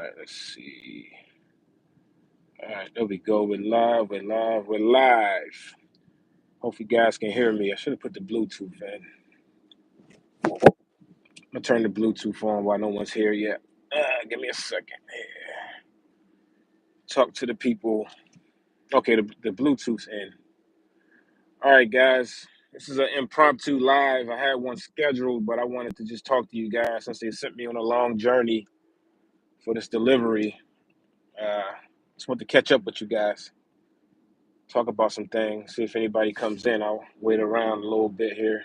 right, let's see. All right, there we go. We're live. We're live. We're live. Hope you guys can hear me. I should have put the Bluetooth in. I'm gonna turn the Bluetooth on while no one's here yet. Give me a second here. Talk to the people. Okay, the Bluetooth's in. All right, guys. This is an impromptu live. I had one scheduled, but I wanted to just talk to you guys since they sent me on a long journey for this delivery. Just want to catch up with you guys. Talk about some things. See if anybody comes in. I'll wait around a little bit here.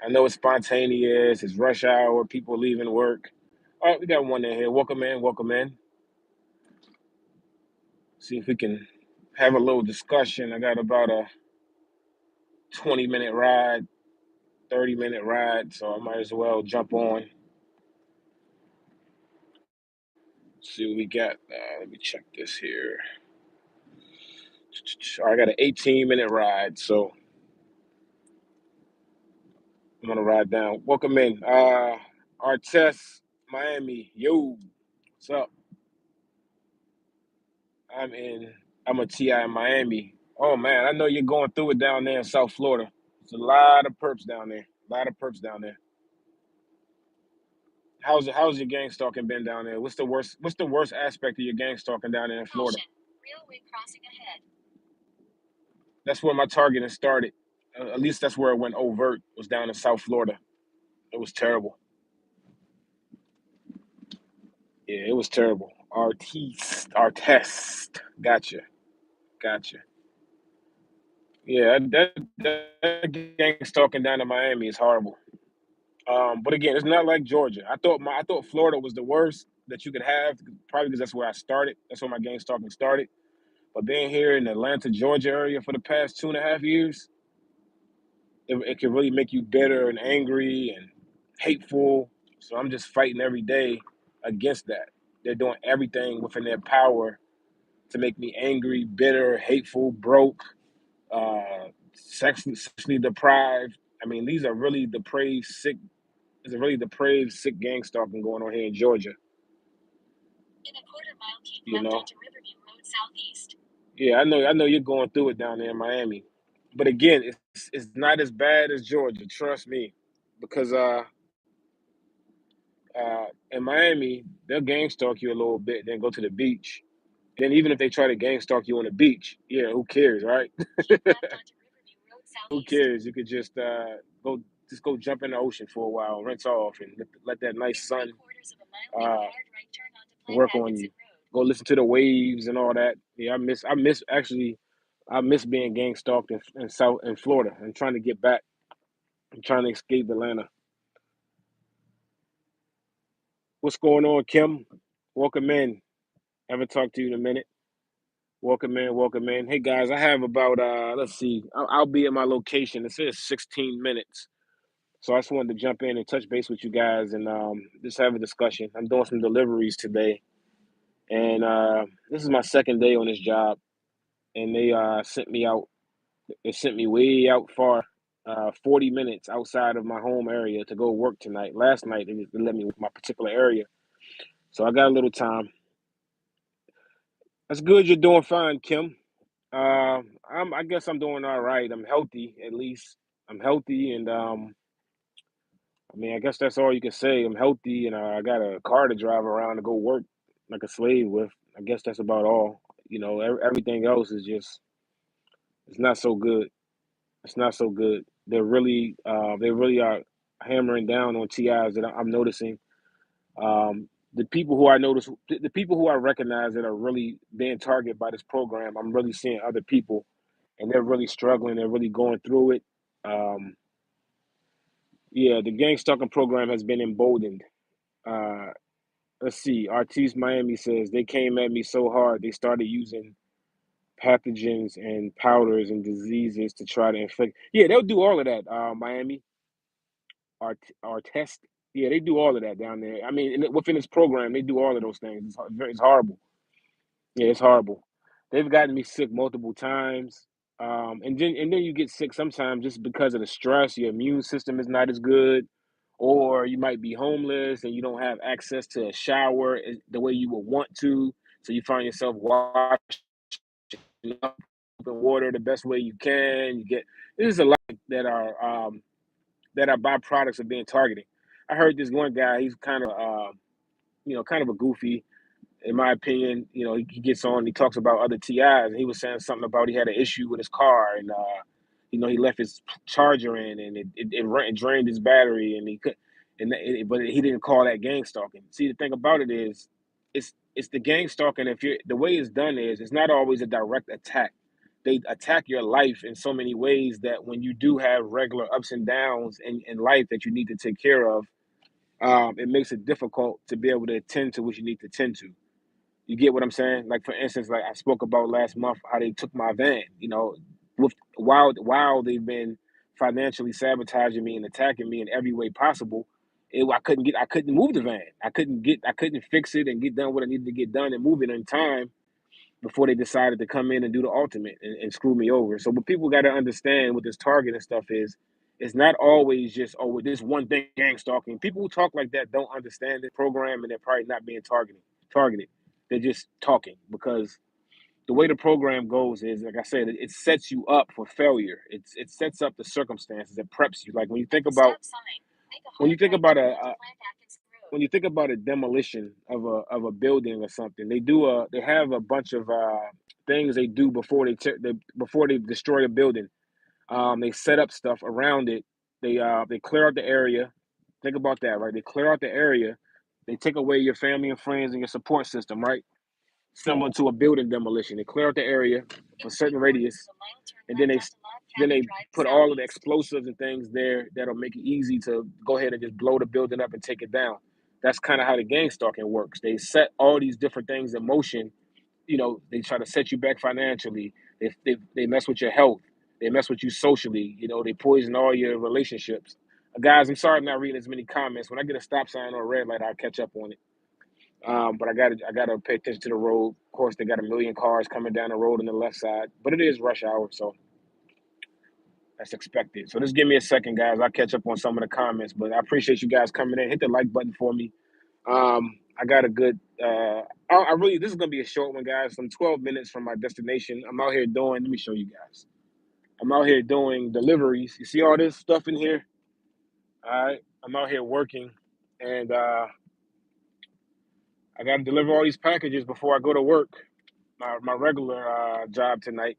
I know it's spontaneous. It's rush hour. People leaving work. All right, we got one in here. Welcome in. Welcome in. See if we can have a little discussion. I got about a 20-minute ride, 30-minute ride, so I might as well jump on. See what we got. Let me check this here. I got an 18-minute ride, so I'm gonna ride down. Welcome in. Artest, Miami. Yo, what's up? I'm in. I'm a TI in Miami. Oh man, I know you're going through it down there in South Florida. There's a lot of perps down there. A lot of perps down there. How's your gang stalking been down there? What's the worst aspect of your gang stalking down there in Florida? Railway crossing ahead. That's where my targeting started. At least that's where it went overt. Was down in South Florida. It was terrible. Yeah, it was terrible. Artest. Gotcha. Yeah, that gang stalking down in Miami is horrible. But again, it's not like Georgia. I thought Florida was the worst that you could have, probably because that's where I started. That's where my gang stalking started. But being here in the Atlanta, Georgia area for the past 2.5 years, it can really make you bitter and angry and hateful. So I'm just fighting every day against that. They're doing everything within their power to make me angry, bitter, hateful, broke, sexually deprived. I mean, these are really depraved, sick. There's a really depraved, sick gang stalking going on here in Georgia. In a quarter mile, keep left onto Riverview Road Southeast. Yeah, I know you're going through it down there in Miami, but again, it's not as bad as Georgia. Trust me, because in Miami they'll gang stalk you a little bit, then go to the beach. And then even if they try to gang stalk you on the beach, yeah, who cares, right? Who cares? You could go jump in the ocean for a while, rinse off, and let that nice sun work on you. Go listen to the waves and all that. Yeah, I miss being gang stalked in Florida and trying to get back. I'm trying to escape Atlanta. What's going on, Kim? Welcome in. Haven't talked to you in a minute. Welcome in, welcome in. Hey guys, I have about let's see, I'll be at my location. It says 16 minutes. So I just wanted to jump in and touch base with you guys and just have a discussion. I'm doing some deliveries today. And this is my second day on this job. And they sent me out. They sent me way out far, 40 minutes outside of my home area to go work tonight. Last night they let me with my particular area. So I got a little time. That's good. You're doing fine, Kim. I guess I'm doing all right. I'm healthy, at least. I'm healthy, and I mean, I guess that's all you can say. I'm healthy, and I got a car to drive around to go work like a slave with. I guess that's about all. Everything else is just it's not so good. It's not so good. They really are hammering down on TIs that I'm noticing. The people who I notice, the people who I recognize that are really being targeted by this program, I'm really seeing other people, and they're really struggling. They're really going through it. Um, yeah, the gang stalking program has been emboldened. Uh, let's see. Artiste Miami says they came at me so hard they started using pathogens and powders and diseases to try to inflict. Yeah, they'll do all of that. Miami, our test. Yeah, they do all of that down there. I mean, within this program, they do all of those things. It's horrible. Yeah, it's horrible. They've gotten me sick multiple times. And then you get sick sometimes just because of the stress. Your immune system is not as good, or you might be homeless and you don't have access to a shower the way you would want to. So you find yourself washing up in water the best way you can. You get there's a lot that are byproducts of being targeted. I heard this one guy. He's kind of kind of a goofy, in my opinion. He gets on, he talks about other TIs, and he was saying something about he had an issue with his car, and he left his charger in, and it drained his battery, and he could, but he didn't call that gang stalking. See, the thing about it is, it's the gang stalking. If you're the way it's done is, it's not always a direct attack. They attack your life in so many ways that when you do have regular ups and downs in life that you need to take care of, it makes it difficult to be able to attend to what you need to attend to. You get what I'm saying? Like, for instance, like I spoke about last month, how they took my van. While they've been financially sabotaging me and attacking me in every way possible, I couldn't move the van. I couldn't fix it and get done what I needed to get done and move it in time before they decided to come in and do the ultimate and screw me over. So what people got to understand with this target and stuff is, it's not always just, oh, with this one thing, gang stalking. People who talk like that don't understand the program, and they're probably not being targeted. They're just talking, because the way the program goes is, like I said, it sets you up for failure. It sets up the circumstances. It preps you. Like when you think about when you think about a demolition of a building or something, they have a bunch of things they do before they destroy the building. They set up stuff around it. They clear out the area. Think about that, right? They clear out the area. They take away your family and friends and your support system, right? Similar to a building demolition. They clear out the area for a certain radius, and then they put all of the explosives and things there that'll make it easy to go ahead and just blow the building up and take it down. That's kind of how the gang stalking works. They set all these different things in motion. They try to set you back financially. They mess with your health. They mess with you socially. They poison all your relationships. Guys, I'm sorry I'm not reading as many comments. When I get a stop sign or a red light, I'll catch up on it. But I gotta pay attention to the road. Of course, they got a million cars coming down the road on the left side, but it is rush hour, so that's expected. So just give me a second, guys. I'll catch up on some of the comments, but I appreciate you guys coming in. Hit the like button for me. I got a good. I really, this is gonna be a short one, guys. I'm 12 minutes from my destination. I'm out here doing. Let me show you guys. I'm out here doing deliveries. You see all this stuff in here? All right. I'm out here working, and I got to deliver all these packages before I go to work. My regular job tonight.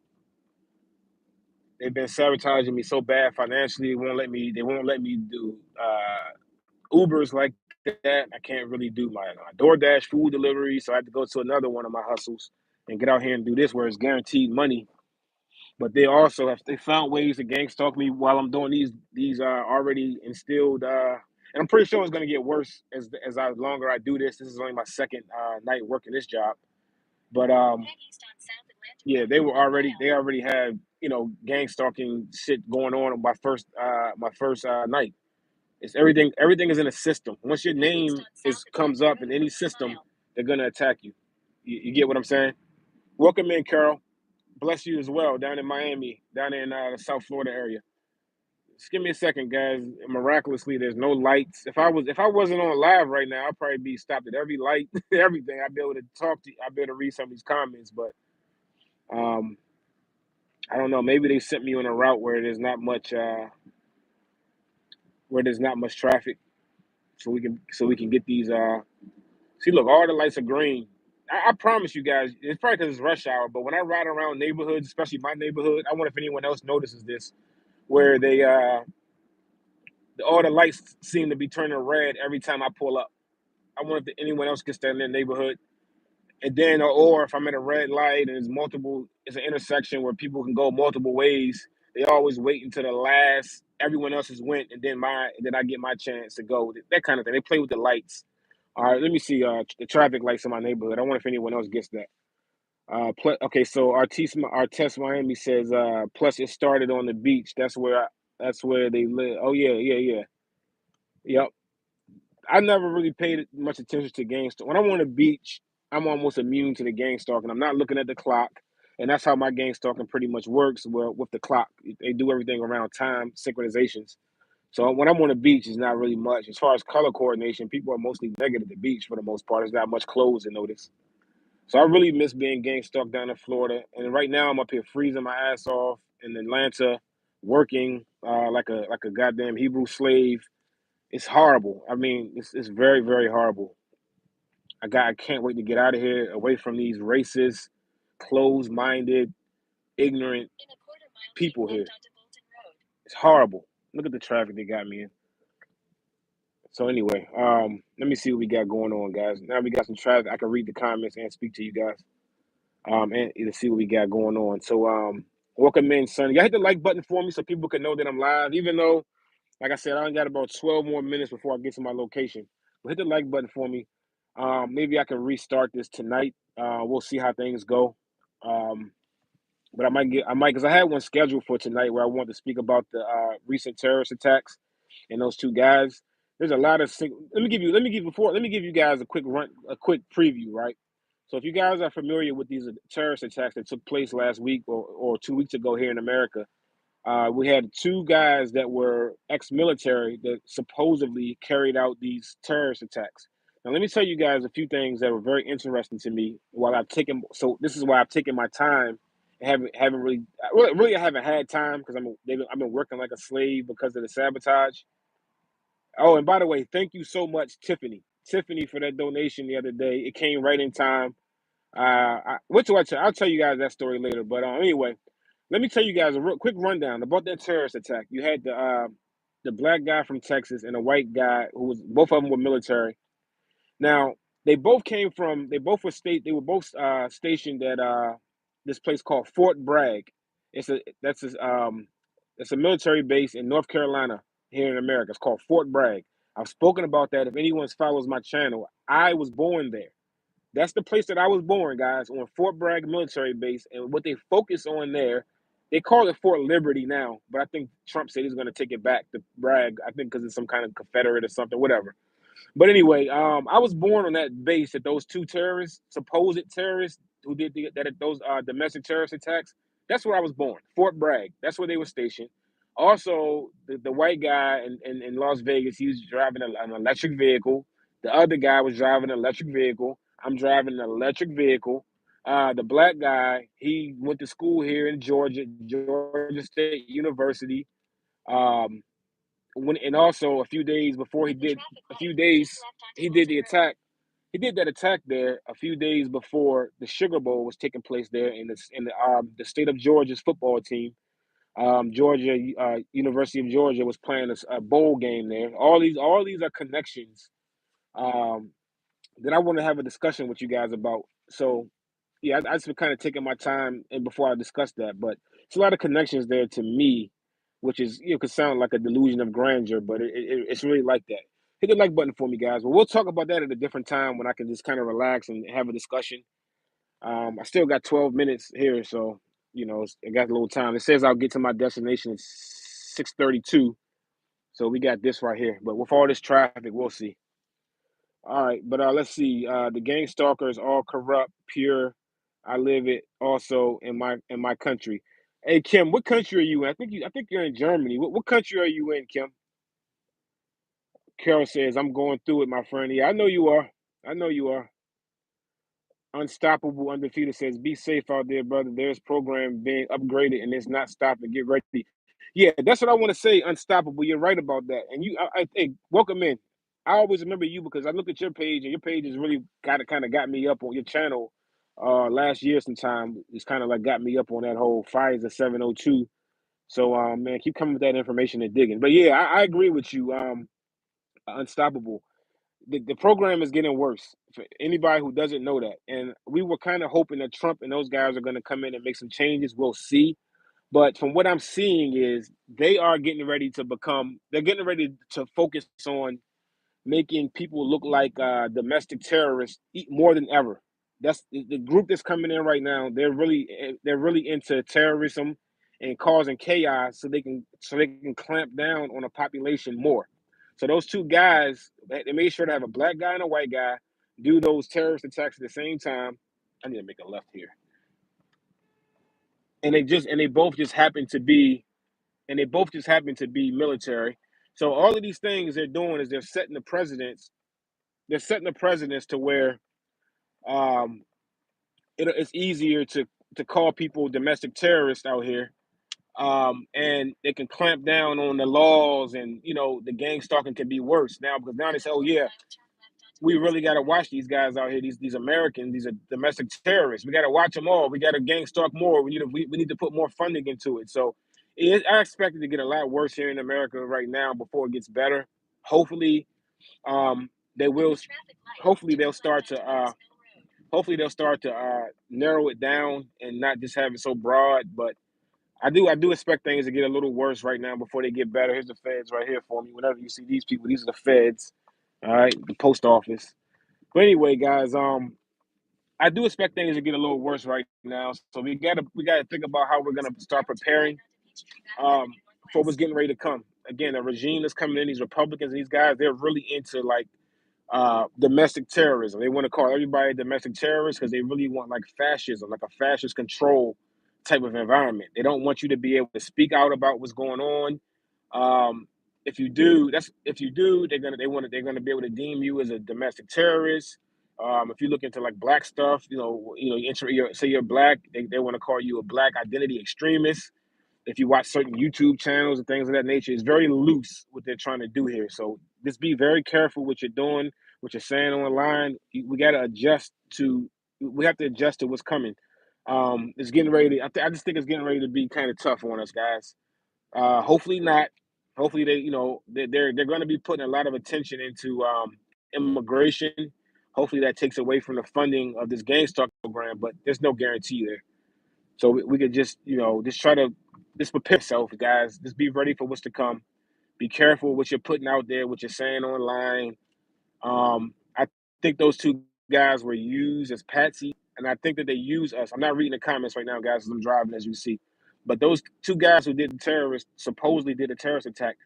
They've been sabotaging me so bad financially. They won't let me do Ubers like that. I can't really do my DoorDash food delivery, so I have to go to another one of my hustles and get out here and do this where it's guaranteed money. But they found ways to gang stalk me while I'm doing these already instilled. And I'm pretty sure it's gonna get worse as longer I do this. This is only my second night working this job, but yeah, they already had gang stalking shit going on my first night. It's everything is in a system. Once your name is comes up in any system, they're gonna attack you. You get what I'm saying? Welcome in, Carol. Bless you as well, down in Miami, down in the South Florida area. Just give me a second, guys. Miraculously, there's no lights. If I wasn't on live right now, I'd probably be stopped at every light, everything. I'd be able to talk to you. I'd be able to read some of these comments, but um, I don't know. Maybe they sent me on a route where there's not much traffic, so we can get these. See, look, all the lights are green. I promise you guys, it's probably because it's rush hour. But when I ride around neighborhoods, especially my neighborhood, I wonder if anyone else notices this, where all the lights seem to be turning red every time I pull up. I wonder if anyone else gets that in their neighborhood. And then, or if I'm at a red light and it's an intersection where people can go multiple ways. They always wait until the last, everyone else has went, and then I get my chance to go. That kind of thing. They play with the lights. All right, let me see the traffic lights in my neighborhood. I wonder if anyone else gets that. Okay, so our test Miami says plus it started on the beach. That's where they live. Oh yeah, yeah, yeah. Yep. I never really paid much attention to gang stalking. When I'm on the beach, I'm almost immune to the gang stalking. I'm not looking at the clock, and that's how my gang stalking pretty much works. Well, with the clock, they do everything around time synchronizations. So when I'm on the beach, it's not really much. As far as color coordination, people are mostly naked at the beach for the most part. There's not much clothes to notice. So I really miss being gang stalked down in Florida. And right now I'm up here freezing my ass off in Atlanta, working like a goddamn Hebrew slave. It's horrible. I mean, it's very, very horrible. I can't wait to get out of here, away from these racist, closed-minded, ignorant people here. It's horrible. Look at the traffic they got me in. So anyway, let me see what we got going on, guys. Now we got some traffic. I can read the comments and speak to you guys. And to see what we got going on. So welcome in, son. Y'all hit the like button for me so people can know that I'm live. Even though, like I said, I only got about 12 more minutes before I get to my location. But hit the like button for me. Maybe I can restart this tonight. We'll see how things go. But I might, because I had one scheduled for tonight where I want to speak about the recent terrorist attacks and those two guys. There's a lot of let me give you guys a quick preview, right? So if you guys are familiar with these terrorist attacks that took place last week or 2 weeks ago here in America, we had two guys that were ex-military that supposedly carried out these terrorist attacks. Now, let me tell you guys a few things that were very interesting to me while I've taken. So this is why I've taken my time. And haven't really I haven't had time because I've been working like a slave because of the sabotage. Oh, and by the way, thank you so much, Tiffany. Tiffany for that donation the other day. It came right in time. I'll tell you guys that story later. But anyway, let me tell you guys a real quick rundown about that terrorist attack. You had the black guy from Texas and a white guy who was both of them were military. Now they were both stationed at this place called Fort Bragg. It's a military base in North Carolina here in America. It's called Fort Bragg. I've spoken about that. If anyone follows my channel, I was born there. That's the place that I was born, guys, on Fort Bragg military base. And what they focus on there, they call it Fort Liberty now, but I think Trump said he's going to take it back to Bragg. I think because it's some kind of Confederate or something, whatever. But anyway, I was born on that base that those two terrorists, supposed terrorists who did those domestic terrorist attacks. That's where I was born, Fort Bragg. That's where they were stationed. Also, the white guy in Las Vegas, he was driving an electric vehicle. The other guy was driving an electric vehicle. I'm driving an electric vehicle. The black guy, he went to school here in Georgia, Georgia State University. Um, and also a few days before a few days he did the attack. He did that attack there a few days before the Sugar Bowl was taking place there the state of Georgia's football team. Georgia University of Georgia was playing a bowl game there. All these are connections um, that I want to have a discussion with you guys about. So yeah, I just been kind of taking my time and before I discuss that, but it's a lot of connections there to me, which is could sound like a delusion of grandeur, but it's really like that. Hit the like button for me, guys. But we'll talk about that at a different time when I can just kind of relax and have a discussion. I still got 12 minutes here, so I got a little time. It says I'll get to my destination at 6:32, so we got this right here. But with all this traffic, we'll see. All right, but let's see. The gang stalkers all corrupt, pure. I live it also in my country. Hey Kim, what country are you in? I think you're in Germany. What country are you in, Kim? Carol says, I'm going through it, my friend. Yeah, I know you are. I know you are. Unstoppable Undefeated says, be safe out there, brother. There's program being upgraded and it's not stopping. Get ready. Yeah, that's what I want to say. Unstoppable. You're right about that. And I think, welcome in. I always remember you because I look at your page and your page has really kind of got me up on your channel last year sometime. It's kind of like got me up on that whole Pfizer 702. So, man, keep coming with that information and digging. But yeah, I agree with you. Unstoppable. The program is getting worse for anybody who doesn't know that. And we were kind of hoping that Trump and those guys are going to come in and make some changes. We'll see. But from what I'm seeing is they're getting ready to focus on making people look like domestic terrorists more than ever. That's the group that's coming in right now. They're really into terrorism and causing chaos so they can clamp down on a population more. So those two guys, they made sure to have a black guy and a white guy do those terrorist attacks at the same time. I need to make a left here, and they both just happen to be military. So all of these things they're doing is they're setting the precedents. They're setting the precedents to where um, it's easier to call people domestic terrorists out here, and they can clamp down on the laws, and the gang stalking can be worse now because now they say, oh yeah, we really got to watch these guys out here. These Americans, these are domestic terrorists. We got to watch them all. We got to gang stalk more. We need to put more funding into it. So I expect it to get a lot worse here in America right now before it gets better. Hopefully, they will. Hopefully, they'll start to. Narrow it down and not just have it so broad. But I do expect things to get a little worse right now before they get better. Here's the feds right here for me. Whenever you see these people, these are the feds. All right, the post office. But anyway, guys, I do expect things to get a little worse right now. So we gotta think about how we're gonna start preparing um, for what's getting ready to come. Again, a regime that's coming in. These Republicans, these guys, they're really into like domestic terrorism. They want to call everybody domestic terrorists because they really want like fascism, like a fascist control type of environment. They don't want you to be able to speak out about what's going on. If you do, they're gonna be able to deem you as a domestic terrorist. If you look into like black stuff, say you're black, they want to call you a black identity extremist. If you watch certain YouTube channels and things of that nature, it's very loose what they're trying to do here. So just be very careful what you're doing, what you're saying online. We got to adjust to. We have to adjust to what's coming. It's getting ready. I just think it's getting ready to be kind of tough on us, guys. Hopefully not. Hopefully they're going to be putting a lot of attention into immigration. Hopefully that takes away from the funding of this gang stock program, but there's no guarantee there. So we could just try to just prepare yourself, guys. Just be ready for what's to come. Be careful what you're putting out there, what you're saying online. I think those two guys were used as patsy, and I think that they use us. I'm not reading the comments right now, guys, as I'm driving, as you see. But those two guys who did the terrorist supposedly did a terrorist attack.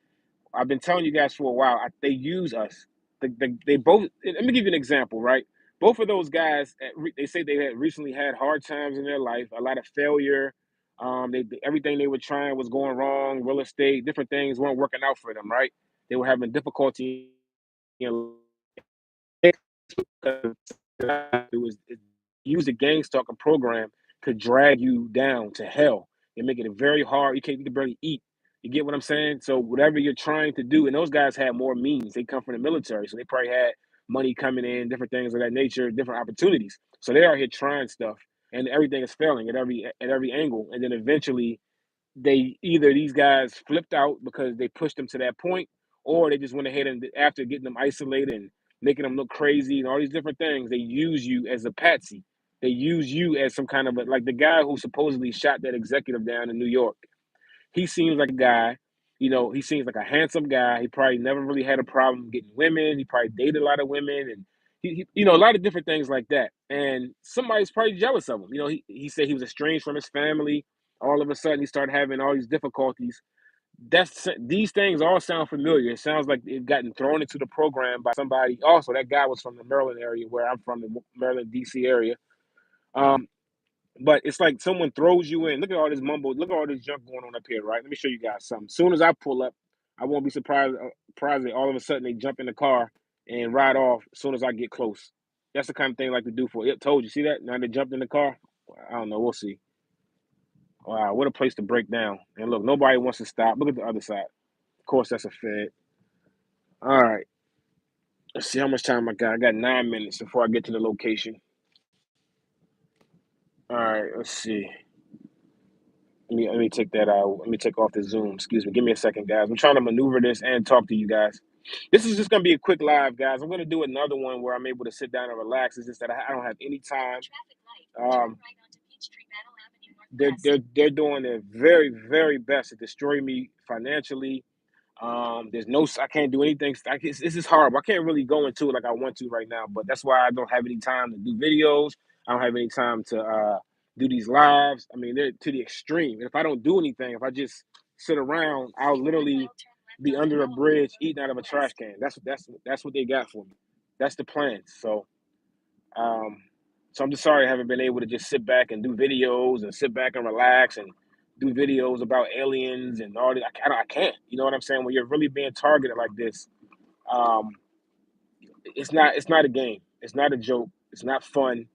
I've been telling you guys for a while. They use us. They both. Let me give you an example, right? Both of those guys, they say they had recently had hard times in their life, a lot of failure. Everything they were trying was going wrong. Real estate, different things weren't working out for them, right? They were having difficulty in is use the gang stalking program to drag you down to hell and make it very hard. You can barely eat. You get what I'm saying? So whatever you're trying to do, and those guys had more means. They come from the military, so they probably had money coming in, different things of that nature, different opportunities. So they are here trying stuff, and everything is failing at every angle. And then eventually these guys flipped out because they pushed them to that point, or they just went ahead and after getting them isolated and making them look crazy and all these different things, they use you as a patsy. They use you as some kind of like the guy who supposedly shot that executive down in New York. He seems like a guy, he seems like a handsome guy. He probably never really had a problem getting women. He probably dated a lot of women and a lot of different things like that. And somebody's probably jealous of him. He said he was estranged from his family. All of a sudden, he started having all these difficulties. These things all sound familiar. It sounds like they've gotten thrown into the program by somebody. Also, that guy was from the Maryland area, where I'm from, the Maryland D.C. area. Um, but it's like someone throws you in. Look at all this mumbo. Look at all this junk going on up here, right? Let me show you guys something. As soon as I pull up, I won't be surprised that all of a sudden they jump in the car and ride off as soon as I get close. That's the kind of thing I like to do for it. Told you, see that? Now they jumped in the car. I don't know. We'll see. Wow, what a place to break down. And look, nobody wants to stop. Look at the other side. Of course, that's a Fed. All right. Let's see how much time I got. I got 9 minutes before I get to the location. All right. Let's see. Let me take that out. Let me take off the Zoom. Excuse me. Give me a second, guys. I'm trying to maneuver this and talk to you guys. This is just gonna be a quick live, guys. I'm gonna do another one where I'm able to sit down and relax. It's just that I don't have any time. Um, they're doing their very very best to destroy me financially. I can't do anything. This is horrible. I can't really go into it like I want to right now, but that's why I don't have any time to do videos. I don't have any time to do these lives. I mean, they're to the extreme. And if I don't do anything, if I just sit around, I'll literally be under a bridge eating out of a trash can. That's what they got for me. That's the plan. Um, so I'm just sorry I haven't been able to just sit back and do videos and sit back and relax and do videos about aliens and all that. I can't. You know what I'm saying? When you're really being targeted like this, um, it's not a game. It's not a joke. It's not fun.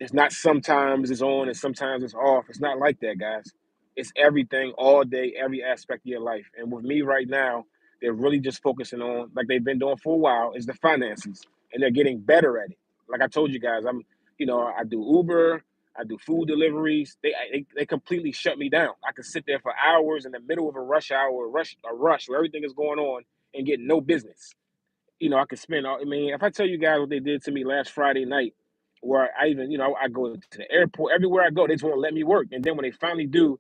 It's not sometimes it's on and sometimes it's off. It's not like that, guys. It's everything all day, every aspect of your life. And with me right now, they're really just focusing on, like they've been doing for a while, is the finances, and they're getting better at it. Like I told you guys, I do Uber, I do food deliveries. They completely shut me down. I could sit there for hours in the middle of a rush hour, a rush where everything is going on and get no business. I could spend all, I mean, if I tell you guys what they did to me last Friday night, where I even, I go to the airport, everywhere I go, they just won't let me work. And then when they finally do,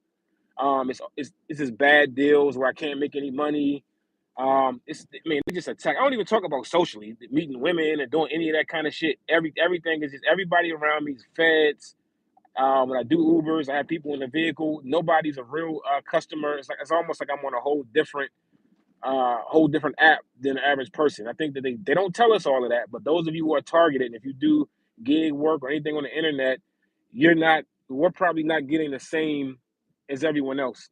it's just bad deals where I can't make any money. I mean, they just attack. I don't even talk about socially, meeting women and doing any of that kind of shit. Everything is just everybody around me is feds. When I do Ubers, I have people in the vehicle. Nobody's a real customer. It's almost like I'm on a whole different app than the average person. I think that they don't tell us all of that, but those of you who are targeted, if you do gig work or anything on the internet, we're probably not getting the same as everyone else.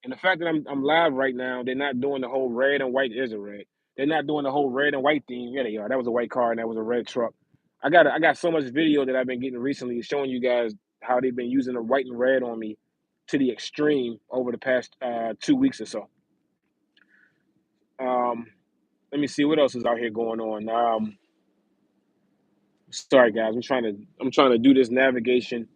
And the fact that I'm live right now, they're not doing the whole red and white. There's a red. They're not doing the whole red and white theme. Yeah, they are. That was a white car and that was a red truck. I got so much video that I've been getting recently showing you guys how they've been using the white and red on me to the extreme over the past 2 weeks or so. Um, Let me see what else is out here going on. Sorry guys, I'm trying to do this navigation.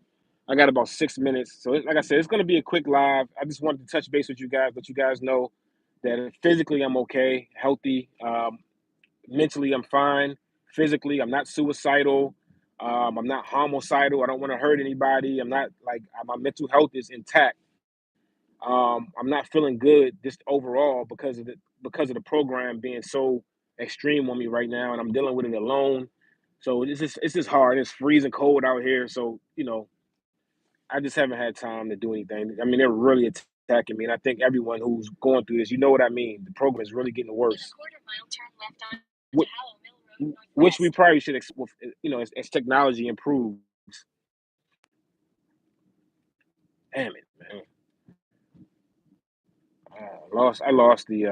I got about 6 minutes, so like I said, it's gonna be a quick live. I just wanted to touch base with you guys, let you guys know that physically I'm okay, healthy. Mentally I'm fine. Physically I'm not suicidal. I'm not homicidal. I don't want to hurt anybody. I'm not like my mental health is intact. I'm not feeling good just overall because of the program being so extreme on me right now, and I'm dealing with it alone. So it's just hard. It's freezing cold out here, so I just haven't had time to do anything. I mean, they're really attacking me, and I think everyone who's going through this, you know what I mean. The program is really getting worse, which we probably should, as technology improves. Damn it, man! I lost the.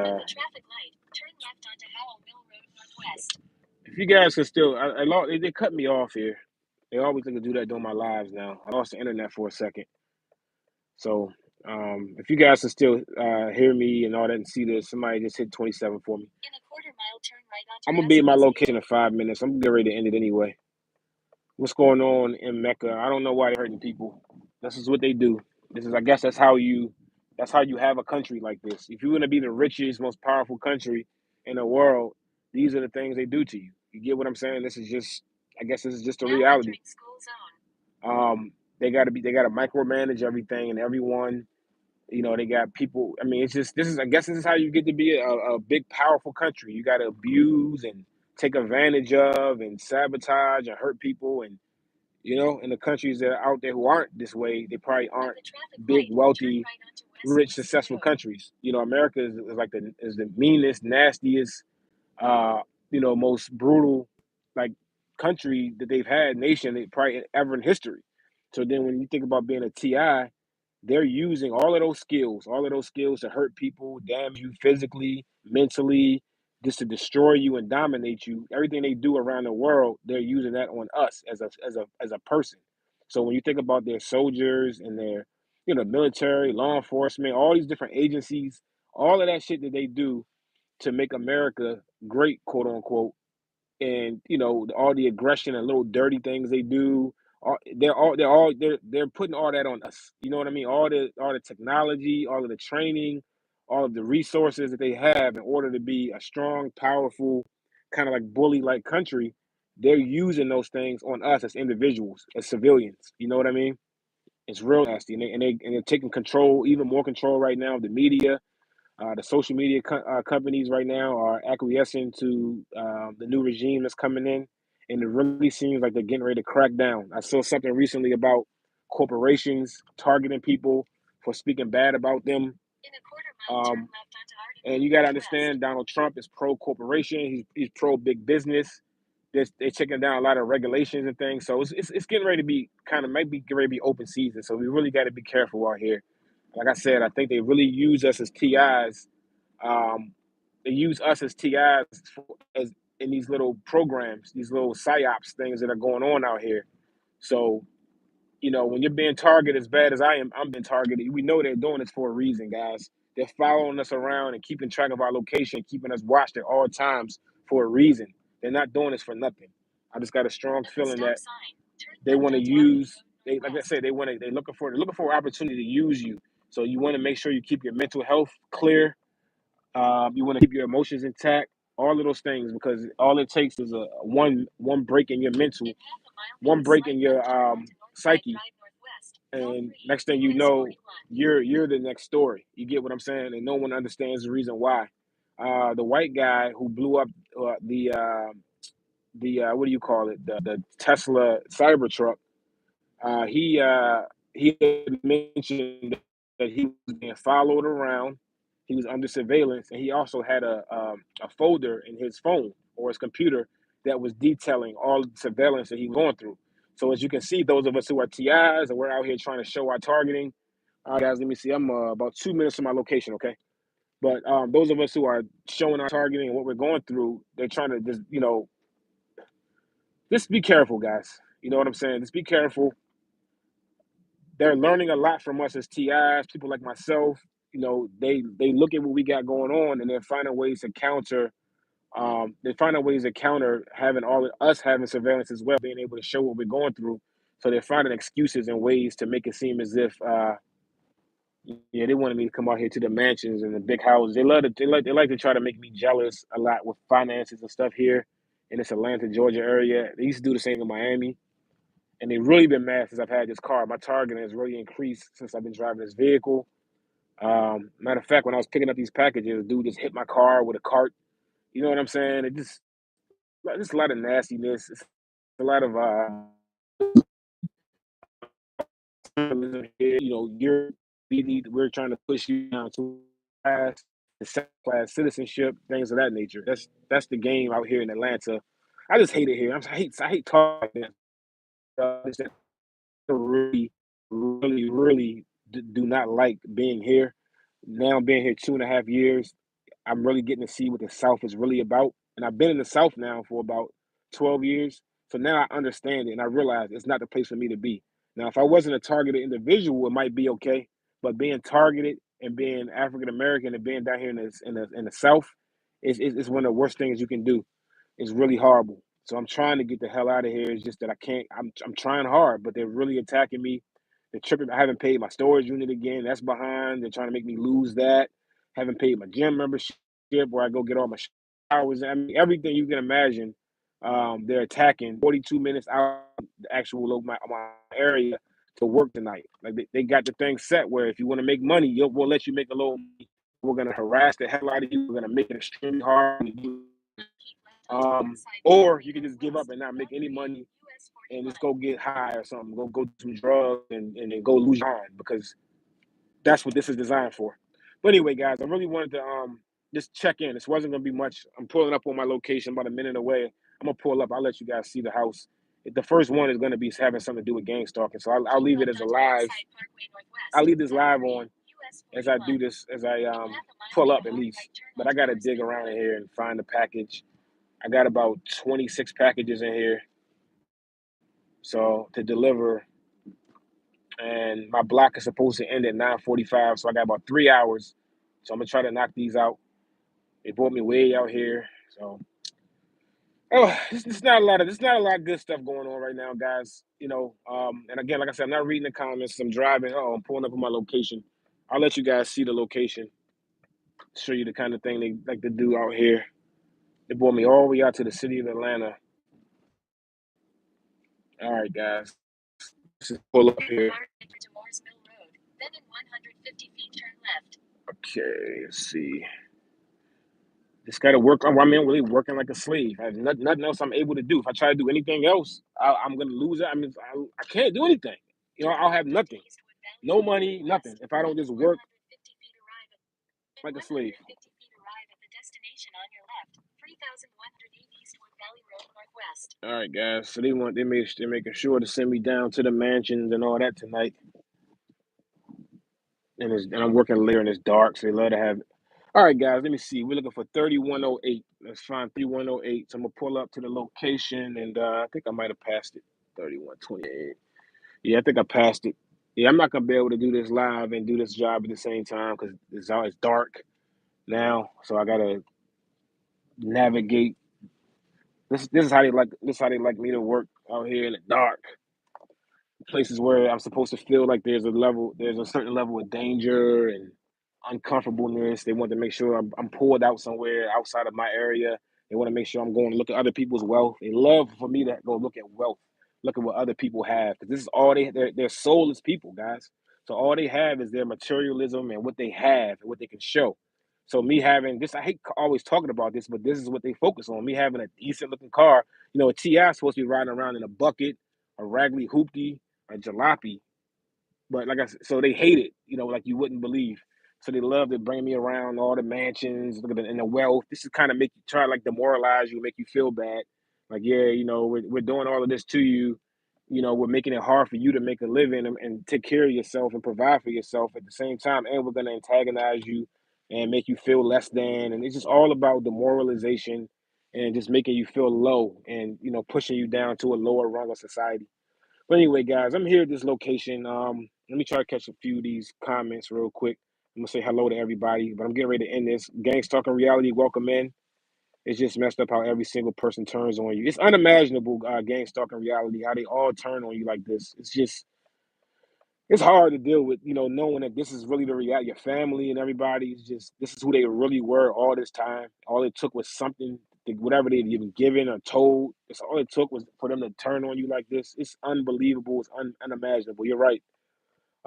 If you guys can still, I lost. They cut me off here. They always like to do that during my lives now. I lost the internet for a second. So if you guys can still hear me and all that and see this, somebody just hit 27 for me. I'm gonna be in my location in 5 minutes. I'm getting ready to end it anyway. What's going on in Mecca? I don't know why they're hurting people. This is what they do. I guess that's how you have a country like this. If you want to be the richest, most powerful country in the world, these are the things they do to you. You get what I'm saying? I guess this is just a reality. They got to micromanage everything and everyone. They got people. I mean, it's just I guess this is how you get to be a big, powerful country. You got to abuse and take advantage of and sabotage and hurt people. And in the countries that are out there who aren't this way, they probably aren't big, wealthy, rich, successful countries. America is like the meanest, nastiest, uh, most brutal, like, country that they've had, nation probably ever in history. So then when you think about being a TI, they're using all of those skills to hurt people, damage you physically, mentally, just to destroy you and dominate you. Everything they do around the world, they're using that on us as a person. So when you think about their soldiers and their, military, law enforcement, all these different agencies, all of that shit that they do to make America great, quote unquote, and all the aggression and little dirty things they do. They're putting all that on us. You know what I mean? All the technology, all of the training, all of the resources that they have in order to be a strong, powerful, kind of like bully like country. They're using those things on us as individuals, as civilians. You know what I mean? It's real nasty, and they're taking control, even more control right now of the media. The social media companies right now are acquiescing to the new regime that's coming in, and it really seems like they're getting ready to crack down. I saw something recently about corporations targeting people for speaking bad about them. Um, and you got to understand, Donald Trump is pro corporation. He's pro big business. They're taking down a lot of regulations and things. So it's getting ready to be might be getting ready to be open season. So we really got to be careful out here. Like I said, I think they really use us as TIs. They use us as TIs as in these little programs, these little psyops things that are going on out here. So, when you're being targeted as bad as I'm being targeted. We know they're doing this for a reason, guys. They're following us around and keeping track of our location, keeping us watched at all times for a reason. They're not doing this for nothing. I just got a strong feeling that they want to use. They like I said, they're looking for an opportunity to use you. So you want to make sure you keep your mental health clear. You want to keep your emotions intact. All of those things, because all it takes is a one break in your mental, one break in your psyche, and next thing you know, you're the next story. You get what I'm saying? And no one understands the reason why. The white guy who blew up the what do you call it? The Tesla Cybertruck. He had mentioned that he was being followed around. He was under surveillance, and he also had a folder in his phone or his computer that was detailing all the surveillance that he was going through. So as you can see, those of us who are TIs and we're out here trying to show our targeting. Guys, let me see. I'm about 2 minutes from my location. Okay, but those of us who are showing our targeting and what we're going through, they're trying to just be careful, guys. You know what I'm saying? Just be careful. They're learning a lot from us as TIs, people like myself. They look at what we got going on and they're finding ways to counter. They're finding ways to counter having all of us having surveillance as well, being able to show what we're going through. So they're finding excuses and ways to make it seem as if, yeah, they wanted me to come out here to the mansions and the big houses. They like to try to make me jealous a lot with finances and stuff here in this Atlanta, Georgia area. They used to do the same in Miami. And they've really been mad since I've had this car. My targeting has really increased since I've been driving this vehicle. Matter of fact, when I was picking up these packages, a dude just hit my car with a cart. You know what I'm saying? Just a lot of nastiness. It's a lot of here. We're trying to push you down to class, the second class citizenship, things of that nature. That's the game out here in Atlanta. I just hate it here. I hate talking. Really, really, really do not like being here. Now being here 2.5 years, I'm really getting to see what the South is really about. And I've been in the South now for about 12 years. So now I understand it and I realize it's not the place for me to be. Now, if I wasn't a targeted individual, it might be okay. But being targeted and being African American and being down here in the South is one of the worst things you can do. It's really horrible. So I'm trying to get the hell out of here. It's just that I can't. I'm trying hard, but they're really attacking me. They're tripping. I haven't paid my storage unit again. That's behind. They're trying to make me lose that. Haven't paid my gym membership where I go get all my showers. I mean, everything you can imagine. They're attacking. 42 minutes out of the actual my area to work tonight. Like they got the thing set where if you want to make money, we'll let you make a little money. We're gonna harass the hell out of you. We're gonna make it extremely hard. Or you can just give up and not make any money and just go get high or something. Go do some drugs and then go lose your mind because that's what this is designed for. But anyway, guys, I really wanted to just check in. This wasn't gonna be much. I'm pulling up on my location about a minute away. I'm gonna pull up. I'll let you guys see the house. The first one is gonna be having something to do with gang stalking. So I'll leave it as a live. I'll leave this live on as I do this as I pull up at least. But I gotta dig around in here and find the package. I got about 26 packages in here, so to deliver, and my block is supposed to end at 9:45, so I got about 3 hours. So I'm gonna try to knock these out. They brought me way out here, so it's not a lot of good stuff going on right now, guys. And again, like I said, I'm not reading the comments. I'm driving. Oh, I'm pulling up on my location. I'll let you guys see the location, show you the kind of thing they like to do out here. They brought me all the way out to the city of Atlanta. All right, guys, let's just pull up here. Okay, let's see. Just got to work. I'm really working like a slave. I have nothing else I'm able to do. If I try to do anything else, I'm going to lose it. I mean, I can't do anything. I'll have nothing. No money, nothing. If I don't just work like a slave. All right, guys. So they're making sure to send me down to the mansions and all that tonight. and I'm working later and it's dark, so they love to have. All right, guys, let me see. We're looking for 3108. Let's find 3108. So I'm gonna pull up to the location, and I think I might have passed it. 3128. Yeah, I think I passed it. Yeah, I'm not gonna be able to do this live and do this job at the same time because it's dark now. So I gotta navigate. This is how they like me to work out here in the dark. Places where I'm supposed to feel like there's a certain level of danger and uncomfortableness. They want to make sure I'm pulled out somewhere outside of my area. They want to make sure I'm going to look at other people's wealth. They love for me to go look at wealth, look at what other people have, because this is all they're soulless people, guys. So all they have is their materialism and what they have and what they can show. So me having this, I hate always talking about this, but this is what they focus on. Me having a decent looking car, a Ti is supposed to be riding around in a bucket, a raggedy hoopty, a jalopy. But like I said, so they hate it, like you wouldn't believe. So they love to bring me around all the mansions, look at and the wealth. This is kind of make you try like demoralize you, make you feel bad. Like, yeah, we're doing all of this to you. We're making it hard for you to make a living and take care of yourself and provide for yourself at the same time. And we're going to antagonize you and make you feel less than. And it's just all about demoralization and just making you feel low and, pushing you down to a lower rung of society. But anyway, guys, I'm here at this location. Let me try to catch a few of these comments real quick. I'm gonna say hello to everybody, but I'm getting ready to end this. Gangs Talking Reality, welcome in. It's just messed up how every single person turns on you. It's unimaginable, Gangs Talking Reality, how they all turn on you like this. It's hard to deal with, knowing that this is really the reality. Your family and everybody is just this is who they really were all this time. All it took was something, whatever they'd been given or told. It's all it took was for them to turn on you like this. It's unbelievable. It's unimaginable. You're right.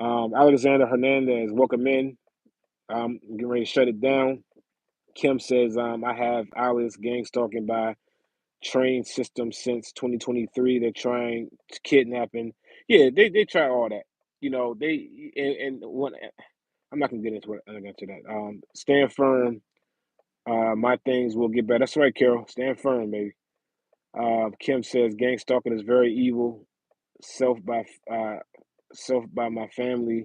Alexander Hernandez, welcome in. I'm getting ready to shut it down. Kim says, I have Alice gang stalking by train system since 2023. They're trying kidnapping. Yeah, they try all that. They and one. I'm not gonna get into it. I'm not gonna get into that. Stand firm. My things will get better. That's right, Carol. Stand firm, baby. Kim says gang stalking is very evil. Self by uh, self by my family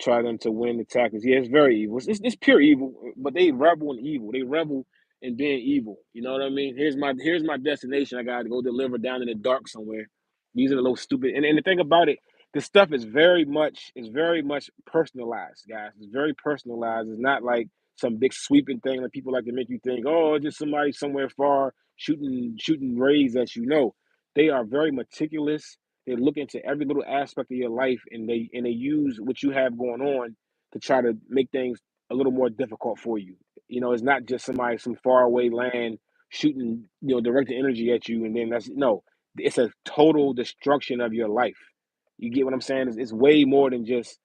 try them to win the tactics. Yeah, it's very evil. It's pure evil, but they revel in evil. They revel in being evil. You know what I mean? Here's my destination. I gotta go deliver down in the dark somewhere. These are the little stupid and the thing about it, this stuff is very much personalized, guys. It's very personalized. It's not like some big sweeping thing that people like to make you think, oh, just somebody somewhere far shooting rays at you. No, they are very meticulous. They look into every little aspect of your life, and they use what you have going on to try to make things a little more difficult for you. It's not just somebody some far away land shooting, directed energy at you, and then that's no. It's a total destruction of your life. You get what I'm saying? It's way more than just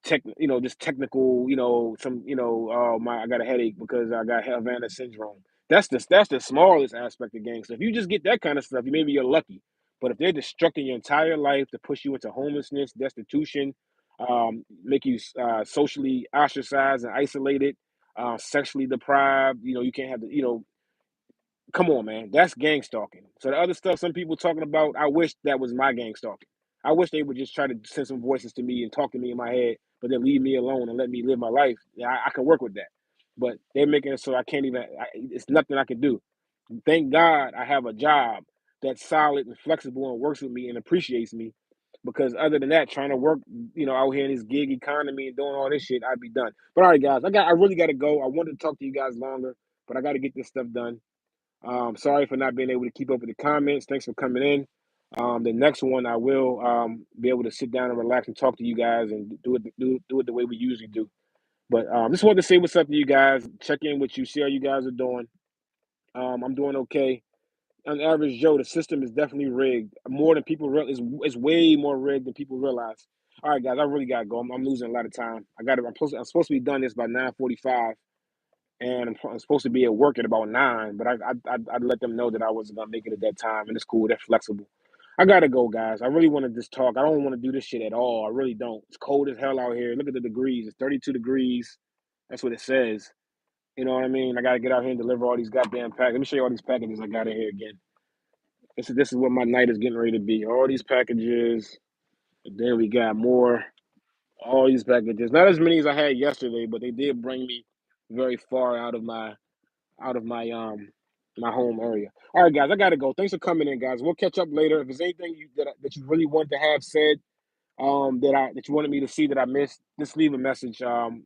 just technical, my I got a headache because I got Havana syndrome. That's the smallest aspect of gangster. If you just get that kind of stuff, maybe you're lucky. But if they're destructing your entire life to push you into homelessness, destitution, make you socially ostracized and isolated, sexually deprived, you can't have the, come on, man. That's gang stalking. So the other stuff some people talking about, I wish that was my gang stalking. I wish they would just try to send some voices to me and talk to me in my head, but then leave me alone and let me live my life. Yeah, I can work with that. But they're making it so I can't even. It's nothing I can do. Thank God I have a job that's solid and flexible and works with me and appreciates me. Because other than that, trying to work, out here in this gig economy and doing all this shit, I'd be done. But all right, guys, I really got to go. I wanted to talk to you guys longer, but I got to get this stuff done. Sorry for not being able to keep up with the comments. Thanks for coming in. The next one, I will be able to sit down and relax and talk to you guys and do it the way we usually do. But just wanted to say what's up to you guys. Check in with you, see how you guys are doing. I'm doing okay. On average, Joe, the system is definitely rigged. More than people realize. It's way more rigged than people realize. All right, guys, I really gotta go. I'm losing a lot of time. I'm supposed to be done this by 9:45 and I'm supposed to be at work at about 9, but I'd let them know that I wasn't gonna make it at that time, and it's cool. They're flexible. I gotta go, guys. I really want to just talk. I don't want to do this shit at all. I really don't. It's cold as hell out here. Look at the degrees. It's 32 degrees. That's what it says. You know what I mean? I gotta get out here and deliver all these goddamn packages. Let me show you all these packages I got in here again. This is what my night is getting ready to be. All these packages. And then we got more. All these packages, not as many as I had yesterday, but they did bring me very far out of my my home area. All right, guys, I gotta go. Thanks for coming in, guys. We'll catch up later. If there's anything that you really want to have said, that you wanted me to see that I missed, just leave a message.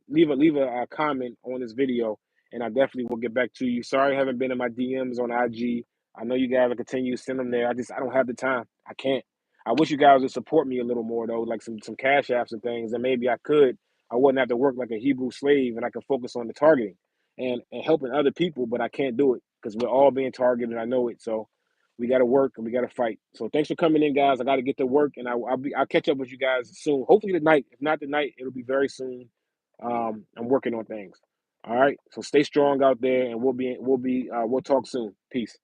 Leave a comment on this video, and I definitely will get back to you. Sorry, I haven't been in my DMs on IG. I know you guys will continue to send them there. I don't have the time. I can't. I wish you guys would support me a little more though, like some cash apps and things, and maybe I could. I wouldn't have to work like a Hebrew slave, and I could focus on the targeting and helping other people. But I can't do it because we're all being targeted. And I know it. So we got to work and we got to fight. So thanks for coming in, guys. I got to get to work, and I'll catch up with you guys soon. Hopefully tonight. If not tonight, it'll be very soon. I'm working on things. All right. So stay strong out there, and we'll talk soon. Peace.